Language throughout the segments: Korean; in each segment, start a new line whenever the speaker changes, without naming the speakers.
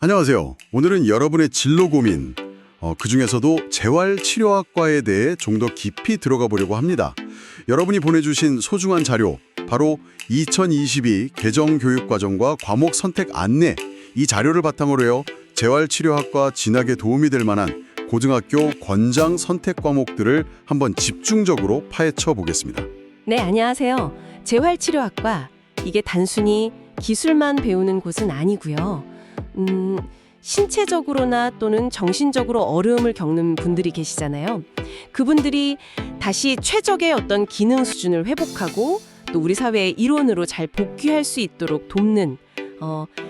안녕하세요. 오늘은 여러분의 진로 고민, 그중에서도 재활치료학과에 대해 좀 더 깊이 들어가 보려고 합니다. 여러분이 보내주신 소중한 자료, 바로 2022 개정교육과정과 과목 선택 안내, 이 자료를 바탕으로요, 재활치료학과 진학에 도움이 될 만한 고등학교 권장 선택 과목들을 한번 집중적으로 파헤쳐 보겠습니다.
네, 안녕하세요. 재활치료학과, 이게 단순히 기술만 배우는 곳은 아니고요. 신체적으로나 또는 정신적으로 어려움을 겪는 분들이 계시잖아요. 그분들이 다시 최적의 어떤 기능 수준을 회복하고 또 우리 사회의 일원으로 잘 복귀할 수 있도록 돕는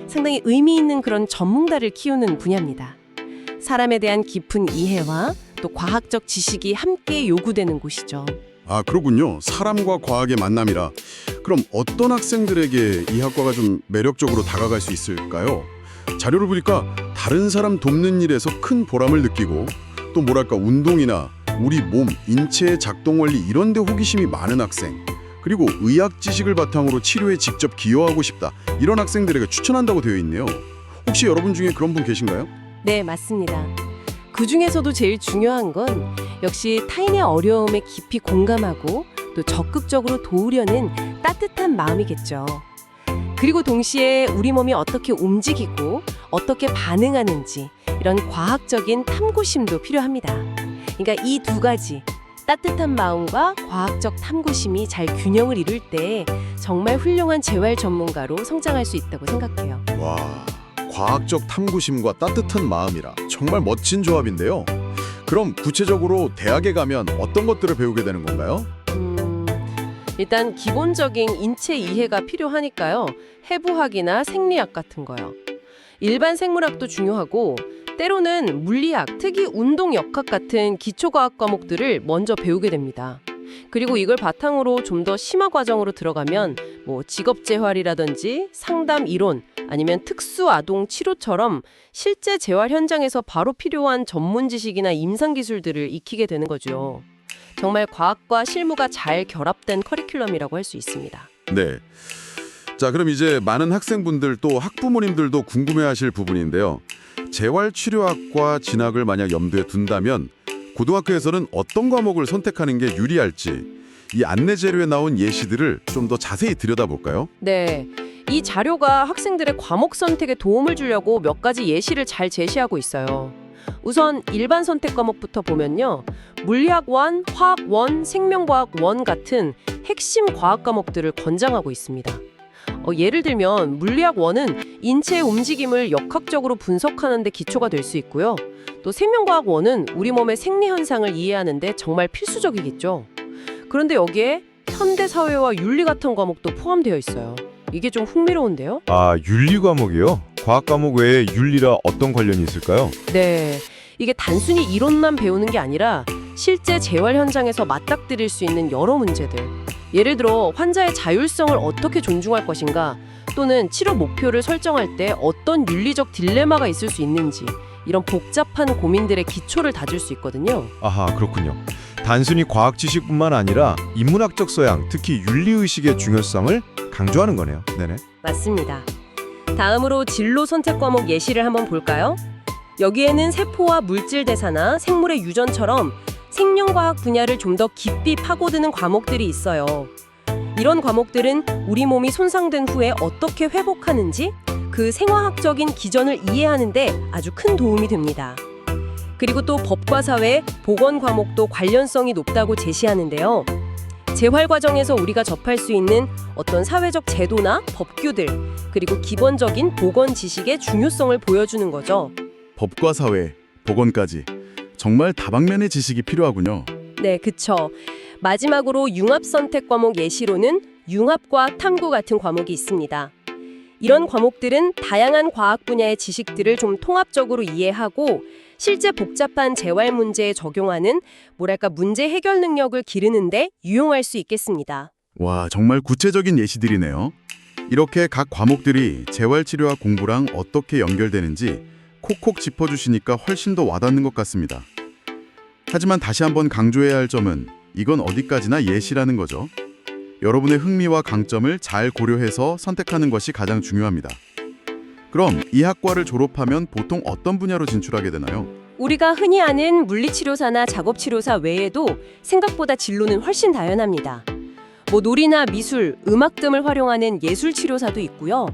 상당히 의미 있는 그런 전문가를 키우는 분야입니다. 사람에 대한 깊은 이해와 또 과학적 지식이 함께 요구되는 곳이죠.
아, 그렇군요. 사람과 과학의 만남이라. 그럼 어떤 학생들에게 이 학과가 좀 매력적으로 다가갈 수 있을까요? 자료를 보니까 다른 사람 돕는 일에서 큰 보람을 느끼고 또 뭐랄까 운동이나 우리 몸, 인체의 작동 원리 이런 데 호기심이 많은 학생, 그리고 의학 지식을 바탕으로 치료에 직접 기여하고 싶다, 이런 학생들에게 추천한다고 되어 있네요. 혹시 여러분 중에 그런 분 계신가요?
네, 맞습니다. 그중에서도 제일 중요한 건 역시 타인의 어려움에 깊이 공감하고 또 적극적으로 도우려는 따뜻한 마음이겠죠. 그리고 동시에 우리 몸이 어떻게 움직이고 어떻게 반응하는지 이런 과학적인 탐구심도 필요합니다. 그러니까 이 두 가지, 따뜻한 마음과 과학적 탐구심이 잘 균형을 이룰 때 정말 훌륭한 재활 전문가로 성장할 수 있다고 생각해요.
와, 과학적 탐구심과 따뜻한 마음이라 정말 멋진 조합인데요. 그럼 구체적으로 대학에 가면 어떤 것들을 배우게 되는 건가요?
일단 기본적인 인체 이해가 필요하니까요. 해부학이나 생리학 같은 거요. 일반 생물학도 중요하고 때로는 물리학, 특이 운동 역학 같은 기초과학 과목들을 먼저 배우게 됩니다. 그리고 이걸 바탕으로 좀 더 심화 과정으로 들어가면 직업재활이라든지 상담 이론 아니면 특수아동 치료처럼 실제 재활 현장에서 바로 필요한 전문 지식이나 임상 기술들을 익히게 되는 거죠. 정말 과학과 실무가 잘 결합된 커리큘럼이라고 할 수 있습니다.
네. 자, 그럼 이제 많은 학생분들 또 학부모님들도 궁금해하실 부분인데요. 재활치료학과 진학을 만약 염두에 둔다면 고등학교에서는 어떤 과목을 선택하는 게 유리할지, 이 안내 자료에 나온 예시들을 좀 더 자세히 들여다볼까요?
네, 이 자료가 학생들의 과목 선택에 도움을 주려고 몇 가지 예시를 잘 제시하고 있어요. 우선 일반 선택 과목부터 보면요. 물리학 1, 화학 1, 생명과학 1 같은 핵심 과학 과목들을 권장하고 있습니다. 예를 들면 물리학 1은 인체의 움직임을 역학적으로 분석하는 데 기초가 될 수 있고요. 또 생명과학 1은 우리 몸의 생리 현상을 이해하는 데 정말 필수적이겠죠. 그런데 여기에 현대사회와 윤리 같은 과목도 포함되어 있어요. 이게 좀 흥미로운데요?
아, 윤리 과목이요? 과학 과목 외에 윤리라 어떤 관련이 있을까요?
네, 이게 단순히 이론만 배우는 게 아니라 실제 재활 현장에서 맞닥뜨릴 수 있는 여러 문제들. 예를 들어 환자의 자율성을 어떻게 존중할 것인가, 또는 치료 목표를 설정할 때 어떤 윤리적 딜레마가 있을 수 있는지, 이런 복잡한 고민들의 기초를 다질 수 있거든요.
아하, 그렇군요. 단순히 과학 지식뿐만 아니라 인문학적 소양, 특히 윤리의식의 중요성을 강조하는 거네요. 네네.
맞습니다. 다음으로 진로 선택 과목 예시를 한번 볼까요? 여기에는 세포와 물질 대사나 생물의 유전처럼 생명과학 분야를 좀 더 깊이 파고드는 과목들이 있어요. 이런 과목들은 우리 몸이 손상된 후에 어떻게 회복하는지 그 생화학적인 기전을 이해하는 데 아주 큰 도움이 됩니다. 그리고 또 법과 사회, 보건 과목도 관련성이 높다고 제시하는데요. 재활 과정에서 우리가 접할 수 있는 어떤 사회적 제도나 법규들, 그리고 기본적인 보건 지식의 중요성을 보여주는 거죠.
법과 사회, 보건까지 정말 다방면의 지식이 필요하군요.
네, 그쵸. 마지막으로 융합 선택 과목 예시로는 융합과학 탐구 같은 과목이 있습니다. 이런 과목들은 다양한 과학 분야의 지식들을 좀 통합적으로 이해하고 실제 복잡한 재활 문제에 적용하는 문제 해결 능력을 기르는데 유용할 수 있겠습니다.
와, 정말 구체적인 예시들이네요. 이렇게 각 과목들이 재활치료와 공부랑 어떻게 연결되는지 콕콕 짚어주시니까 훨씬 더 와닿는 것 같습니다. 하지만 다시 한번 강조해야 할 점은 이건 어디까지나 예시라는 거죠. 여러분의 흥미와 강점을 잘 고려해서 선택하는 것이 가장 중요합니다. 그럼 이 학과를 졸업하면 보통 어떤 분야로 진출하게 되나요?
우리가 흔히 아는 물리치료사나 작업치료사 외에도 생각보다 진로는 훨씬 다양합니다. 놀이나 미술, 음악 등을 활용하는 예술치료사도 있고요.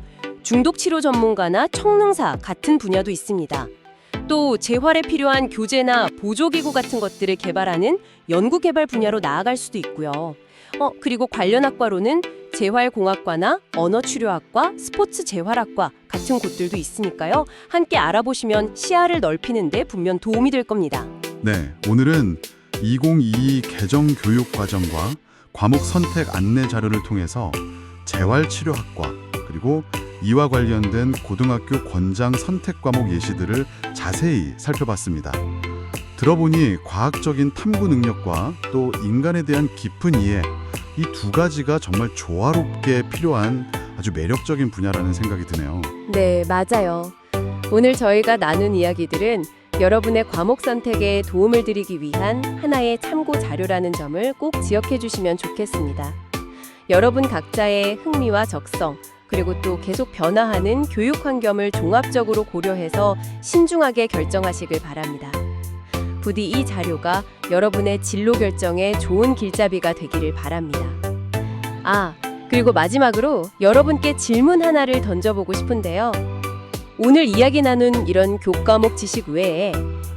중독치료 전문가나 청능사 같은 분야도 있습니다. 또 재활에 필요한 교재나 보조기구 같은 것들을 개발하는 연구개발 분야로 나아갈 수도 있고요. 그리고 관련 학과로는 재활공학과나 언어치료학과, 스포츠재활학과 같은 곳들도 있으니까요. 함께 알아보시면 시야를 넓히는 데 분명 도움이 될 겁니다.
네, 오늘은 2022 개정교육과정과 과목 선택 안내 자료를 통해서 재활치료학과 그리고 이와 관련된 고등학교 권장 선택 과목 예시들을 자세히 살펴봤습니다. 들어보니 과학적인 탐구 능력과 또 인간에 대한 깊은 이해, 이 두 가지가 정말 조화롭게 필요한 아주 매력적인 분야라는 생각이 드네요.
네, 맞아요. 오늘 저희가 나눈 이야기들은 여러분의 과목 선택에 도움을 드리기 위한 하나의 참고 자료라는 점을 꼭 기억해 주시면 좋겠습니다. 여러분 각자의 흥미와 적성, 그리고 또 계속 변화하는 교육 환경을 종합적으로 고려해서 신중하게 결정하시길 바랍니다. 부디 이 자료가 여러분의 진로 결정에 좋은 길잡이가 되기를 바랍니다. 그리고 마지막으로 여러분께 질문 하나를 던져보고 싶은데요. 오늘 이야기 나눈 이런 교과목 지식 외에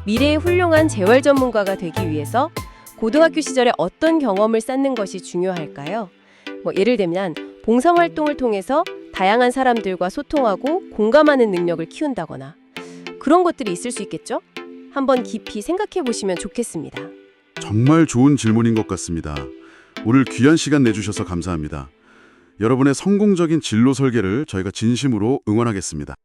미래의 훌륭한 재활 전문가가 되기 위해서 고등학교 시절에 어떤 경험을 쌓는 것이 중요할까요? 예를 들면 봉사활동을 통해서 다양한 사람들과 소통하고 공감하는 능력을 키운다거나 그런 것들이 있을 수 있겠죠? 한번 깊이 생각해 보시면 좋겠습니다.
정말 좋은 질문인 것 같습니다. 오늘 귀한 시간 내주셔서 감사합니다. 여러분의 성공적인 진로 설계를 저희가 진심으로 응원하겠습니다.